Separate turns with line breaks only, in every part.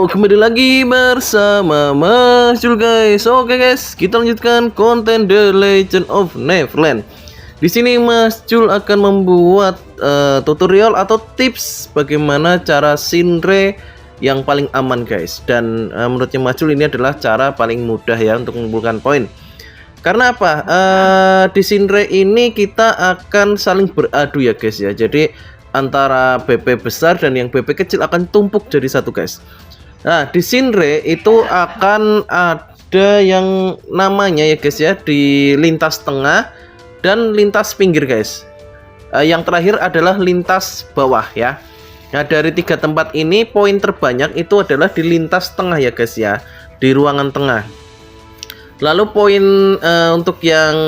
kembali lagi bersama Mas Jul guys. Oke guys, kita lanjutkan konten The Legend of Neverland. Di sini Mas Jul akan membuat tutorial atau tips bagaimana cara Shinre yang paling aman guys. Dan menurutnya Mas Jul ini adalah cara paling mudah ya untuk mengumpulkan poin. Karena apa? Di Shinre ini kita akan saling beradu ya guys ya. Jadi antara BP besar dan yang BP kecil akan tumpuk jadi satu guys. Nah di Shinre itu akan ada yang namanya ya guys ya, di lintas tengah dan lintas pinggir guys. Yang terakhir adalah lintas bawah ya. Nah dari tiga tempat ini poin terbanyak itu adalah di lintas tengah ya guys ya, di ruangan tengah. Lalu poin untuk yang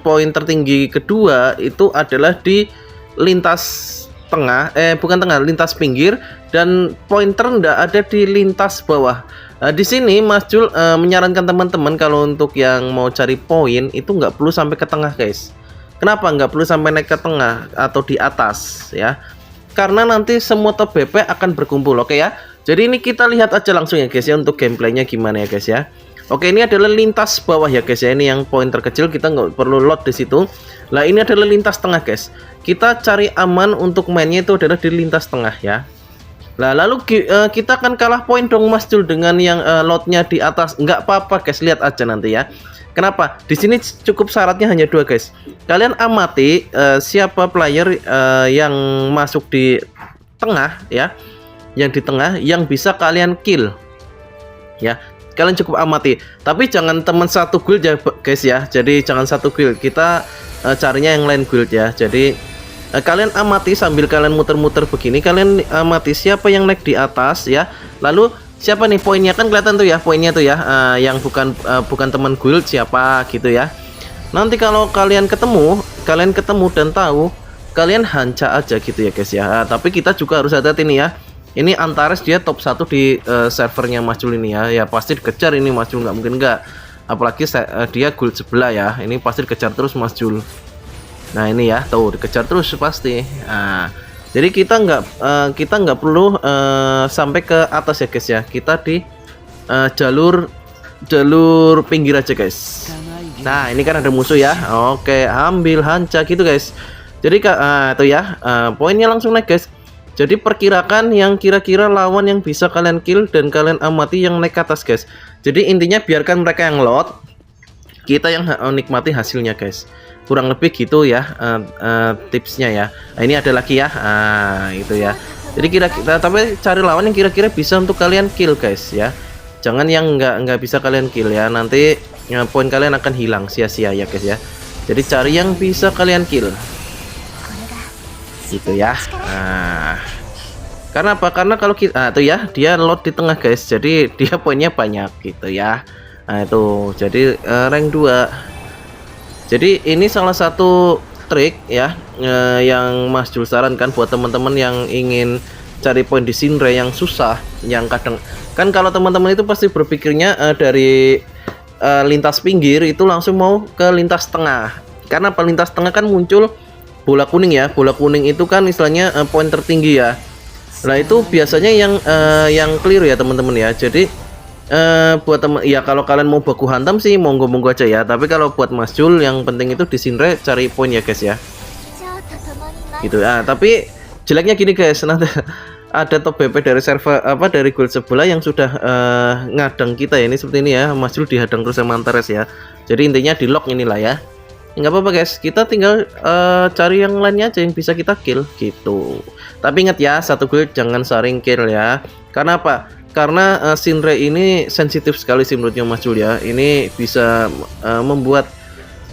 poin tertinggi kedua itu adalah di lintas tengah, lintas pinggir, dan poin terendah ada di lintas bawah. Di sini Mas Jul menyarankan teman-teman kalau untuk yang mau cari poin itu nggak perlu sampai ke tengah guys. Kenapa nggak perlu sampai naik ke tengah atau di atas ya? Karena nanti semua top BP akan berkumpul, oke ya. Jadi ini kita lihat aja langsung ya guys ya untuk gameplaynya gimana ya guys ya. Oke, ini adalah lintas bawah ya guys ya. Ini yang poin terkecil, kita nggak perlu load di situ. Nah ini adalah lintas tengah guys. Kita cari aman untuk mainnya itu adalah di lintas tengah ya. Nah lalu kita akan kalah poin dong Mas Jul dengan yang loadnya di atas. Nggak apa-apa guys, lihat aja nanti ya. Kenapa? Di sini cukup syaratnya hanya dua guys. Kalian amati siapa player yang masuk di tengah ya, yang di tengah yang bisa kalian kill ya. Kalian cukup amati, tapi jangan teman satu guild ya guys ya. Jadi jangan satu guild, kita carinya yang lain guild ya. Jadi kalian amati sambil kalian muter-muter begini, kalian amati siapa yang naik di atas ya. Lalu siapa nih poinnya, kan kelihatan tuh ya poinnya tuh ya, yang bukan teman guild siapa gitu ya. Nanti kalau kalian ketemu dan tahu, kalian hanca aja gitu ya guys ya. Tapi kita juga harus hati-hati nih ya. Ini Antares dia top 1 di servernya Mas Jul ini ya. Ya pasti dikejar ini Mas Jul, nggak mungkin nggak. Apalagi dia guild sebelah ya. Ini pasti dikejar terus Mas Jul. Nah ini ya, tuh dikejar terus pasti. Nah, jadi kita nggak perlu sampai ke atas ya guys ya. Kita di jalur pinggir aja guys. Nah ini kan ada musuh ya. Oke, ambil hanca gitu guys. Jadi itu ya, poinnya langsung naik guys. Jadi perkirakan yang kira-kira lawan yang bisa kalian kill dan kalian amati yang naik ke atas guys. Jadi intinya biarkan mereka yang load, kita yang nikmati hasilnya guys. Kurang lebih gitu ya tipsnya ya. Nah, ini ada lagi ya, itu ya. Jadi kira-kira tapi cari lawan yang kira-kira bisa untuk kalian kill guys ya. Jangan yang nggak bisa kalian kill ya. Nanti poin kalian akan hilang sia-sia ya guys ya. Jadi cari yang bisa kalian kill. Gitu ya. Nah, karena apa? Karena kalau kita tuh ya, dia load di tengah guys. Jadi dia poinnya banyak gitu ya. Nah, itu. Jadi rank 2. Jadi ini salah satu trik ya yang Mas Jul sarankan buat teman-teman yang ingin cari poin di Shinre yang susah, yang kadang kan kalau teman-teman itu pasti berpikirnya dari lintas pinggir itu langsung mau ke lintas tengah. Karena lintas tengah kan muncul bola kuning ya. Bola kuning itu kan istilahnya poin tertinggi ya. Nah itu biasanya yang keliru ya teman-teman ya. Jadi buat teman ya, kalau kalian mau baku hantam sih monggo-monggo aja ya. Tapi kalau buat Mas Jul yang penting itu di Shinre cari poin ya guys ya. Gitu ya. Tapi jeleknya gini guys, nanti ada top BP dari server dari guild sebelah yang sudah ngadang kita ya. Ini seperti ini ya, Mas Jul dihadang terus sama Antares ya. Jadi intinya di lock inilah ya. Nggak apa-apa guys, kita tinggal cari yang lainnya aja yang bisa kita kill gitu. Tapi ingat ya, satu guild jangan saring kill ya. Karena apa? Karena Shinre ini sensitif sekali sih menurutnya Mas Jul ya. Ini bisa membuat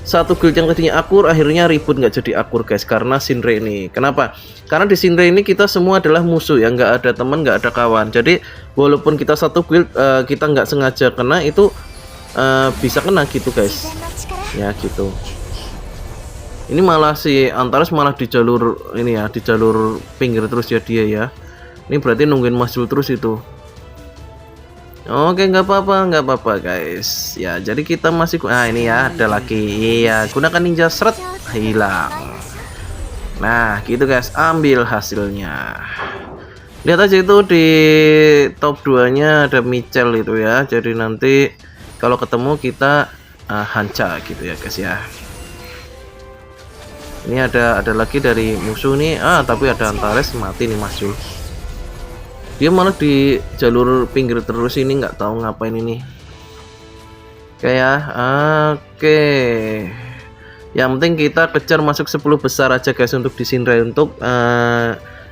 satu guild yang tadinya akur akhirnya ribut nggak jadi akur guys, karena Shinre ini. Kenapa? Karena di Shinre ini kita semua adalah musuh ya, nggak ada teman, nggak ada kawan. Jadi walaupun kita satu guild kita nggak sengaja kena itu bisa kena gitu guys. Ya gitu. Ini malah si Antares malah di jalur ini ya, di jalur pinggir terus ya dia ya. Ini berarti nungguin Mas Jul terus itu. Oke, nggak apa-apa guys. Ya, jadi kita masih ini ya, ada lagi. Iya, gunakan ninja seret, hilang. Nah, gitu guys, ambil hasilnya. Lihat aja itu di top 2 nya ada Michel itu ya, jadi nanti kalau ketemu kita hanca gitu ya guys ya. Ini ada lagi dari musuh nih, tapi ada Antares mati nih Mas Jul. Dia malah di jalur pinggir terus ini, nggak tahu ngapain ini. Kayak oke. Yang penting kita kejar masuk 10 besar aja guys untuk di Shinra. Untuk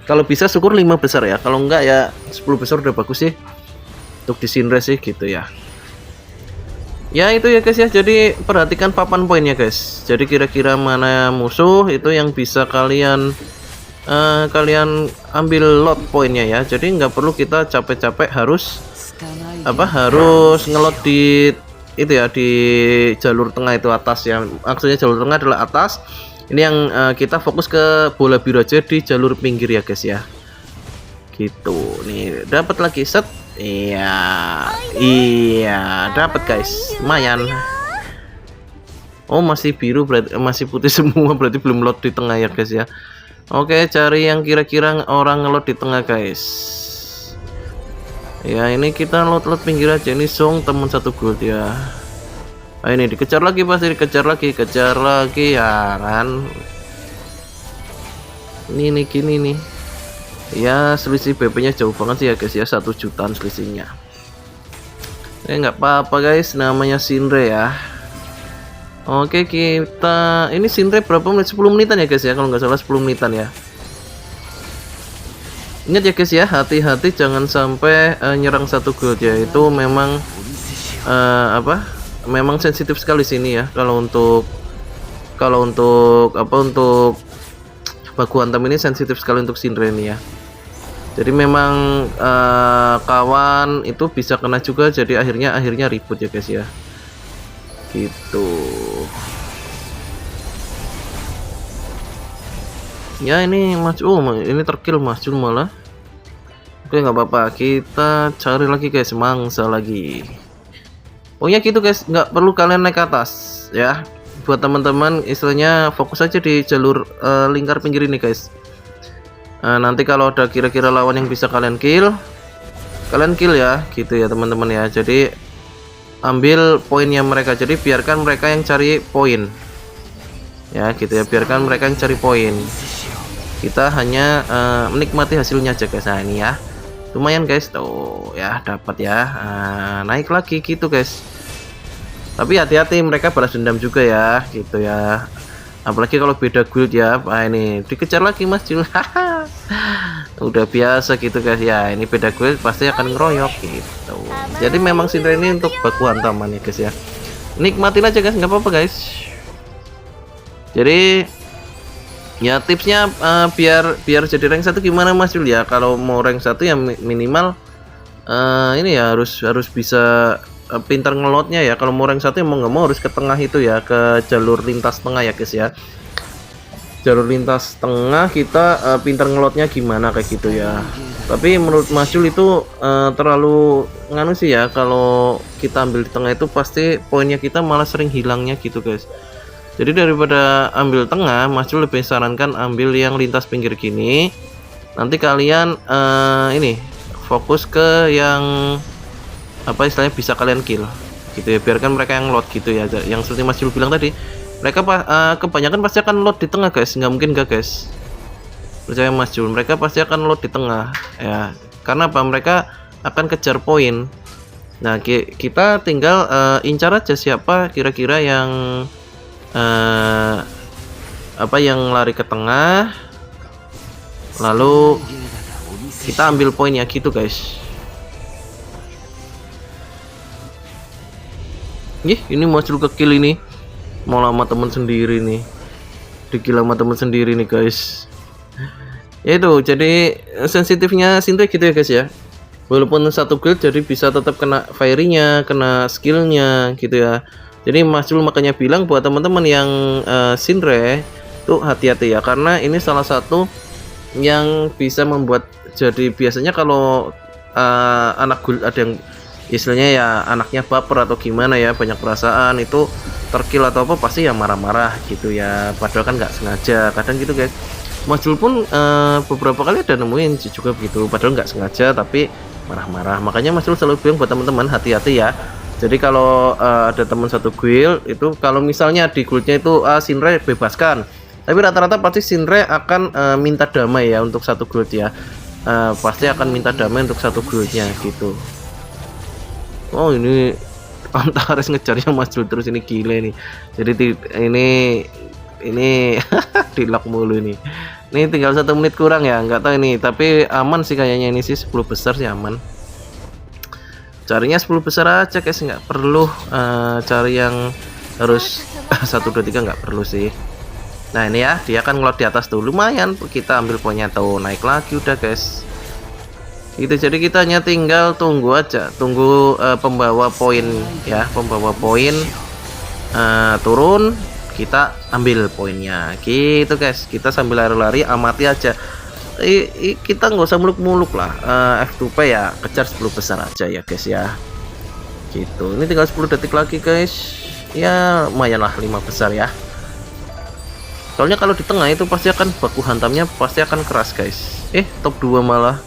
kalau bisa syukur 5 besar ya. Kalau enggak ya 10 besar udah bagus sih. Untuk di Shinra sih gitu ya. Ya itu ya guys ya. Jadi perhatikan papan poinnya guys. Jadi kira-kira mana musuh itu yang bisa kalian ambil lot poinnya ya. Jadi nggak perlu kita capek-capek harus ngelot di itu ya, di jalur tengah itu atas ya. Maksudnya jalur tengah adalah atas. Ini yang kita fokus ke bola biru aja di jalur pinggir ya guys ya. Gitu. Nih dapat lagi set. Iya, dapat guys. Lumayan. Oh, masih biru berarti, masih putih semua berarti belum load di tengah ya guys ya. Oke, cari yang kira-kira orang ngelot di tengah guys. Ya ini kita load pinggir aja. Ini Song teman 1 gold ya. Ini dikejar lagi, pasti dikejar lagi, kejar lagi ya kan. Ini gini nih. Ya selisih BP nya jauh banget sih ya guys ya, 1 jutaan selisihnya. Nggak apa-apa guys, namanya Shinra ya. Oke, kita ini Shinra berapa menit? 10 menitan ya guys ya, kalau nggak salah 10 menitan ya. Ingat ya guys ya, hati-hati jangan sampai nyerang 1 gold ya. Itu memang memang sensitif sekali sini ya. Kalau untuk baku hantam ini sensitif sekali untuk Shinra ini ya. Jadi memang kawan itu bisa kena juga, jadi akhirnya ribut ya guys ya. Gitu. Ya ini ini terkill Mas Jul malah. Oke nggak apa-apa, kita cari lagi guys, mangsa lagi. Pokoknya gitu guys, nggak perlu kalian naik ke atas ya. Buat teman-teman istilahnya fokus aja di jalur lingkar pinggir ini guys. Nanti kalau ada kira-kira lawan yang bisa kalian kill ya gitu ya teman-teman ya. Jadi ambil poinnya mereka, jadi biarkan mereka yang cari poin ya gitu ya, biarkan mereka yang cari poin, kita hanya menikmati hasilnya aja guys. Nah ini ya lumayan guys tuh ya, dapat ya, naik lagi gitu guys. Tapi hati-hati mereka balas dendam juga ya gitu ya, apalagi kalau beda guild ya. Ini dikejar lagi Mas Jul. Udah biasa gitu guys ya, ini beda guild pasti akan ngeroyok gitu. Jadi memang Shinra ini untuk baku hantaman ya guys ya, nikmatin aja guys, nggak apa-apa guys. Jadi ya tipsnya biar jadi rank 1 gimana Mas Jul ya. Kalau mau rank 1 ya minimal ini ya harus bisa pintar ngelotnya ya. Kalau mau rank 1 ya mau nggak mau harus ke tengah itu ya, ke jalur lintas tengah ya guys ya. Jalur lintas tengah kita pintar ngelotnya gimana kayak gitu ya. Tapi menurut Mas Jul itu terlalu nganu sih ya, kalau kita ambil di tengah itu pasti poinnya kita malah sering hilangnya gitu guys. Jadi daripada ambil tengah, Mas Jul lebih sarankan ambil yang lintas pinggir gini. Nanti kalian ini fokus ke yang istilahnya bisa kalian kill gitu ya, biarkan mereka yang load gitu ya. Yang seperti Mas Jul bilang tadi, mereka kebanyakan pasti akan load di tengah guys, nggak mungkin gak guys, percaya Mas Jul, mereka pasti akan load di tengah ya. Karena apa? Mereka akan kejar poin. Nah kita tinggal incar aja siapa kira-kira yang yang lari ke tengah, lalu kita ambil poinnya gitu guys. Ini Mas Jul ke-kill ini, mau lama temen sendiri nih, dikill sama temen sendiri nih guys. Ya itu, jadi sensitifnya Shinra gitu ya guys ya. Walaupun 1 guild jadi bisa tetap kena fairy-nya, kena skillnya gitu ya. Jadi Mas Jul makanya bilang buat teman-teman yang Shinra tuh hati-hati ya, karena ini salah satu yang bisa membuat, jadi biasanya kalau anak guild ada yang istilahnya ya anaknya baper atau gimana ya, banyak perasaan, itu terkill atau apa pasti ya marah-marah gitu ya, padahal kan nggak sengaja, kadang gitu guys. Mas Jul pun beberapa kali ada nemuin juga begitu, padahal nggak sengaja tapi marah-marah. Makanya Mas Jul selalu bilang buat teman-teman hati-hati ya. Jadi kalau ada teman satu guild itu, kalau misalnya di guildnya itu Shinra bebaskan, tapi rata-rata pasti Shinra akan minta damai ya untuk satu guild ya. Pasti akan minta damai untuk satu guildnya gitu. Oh ini Antares ngejarnya Mas Jul terus, ini gile nih. Jadi ini dilak mulu ini. Ini tinggal 1 menit kurang ya, nggak tahu ini, tapi aman sih kayaknya ini sih, 10 besar sih aman. Carinya 10 besar aja guys, nggak perlu cari yang harus 1 2 3, nggak perlu sih. Nah ini ya, dia kan ngelot di atas tuh, lumayan kita ambil poinnya tuh, naik lagi udah guys. Gitu, jadi kita hanya tinggal tunggu aja, tunggu pembawa poin ya, pembawa poin turun, kita ambil poinnya gitu guys. Kita sambil lari-lari amati aja, kita nggak usah muluk-muluk lah. F2P ya, kejar 10 besar aja ya guys ya gitu. Ini tinggal 10 detik lagi guys ya, lumayan lah 5 besar ya. Soalnya kalau di tengah itu pasti akan baku hantamnya pasti akan keras guys. Top 2 malah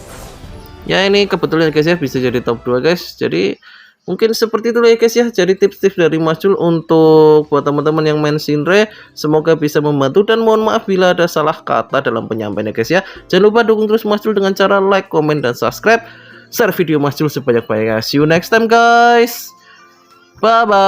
ya, ini kebetulan guys ya bisa jadi top 2 guys. Jadi mungkin seperti itu ya guys ya. Jadi tips-tips dari Mas Jul untuk buat teman-teman yang main Shinra, semoga bisa membantu, dan mohon maaf bila ada salah kata dalam penyampaiannya guys ya. Jangan lupa dukung terus Mas Jul dengan cara like, komen, dan subscribe. Share video Mas Jul sebanyak-banyaknya. See you next time guys. Bye bye.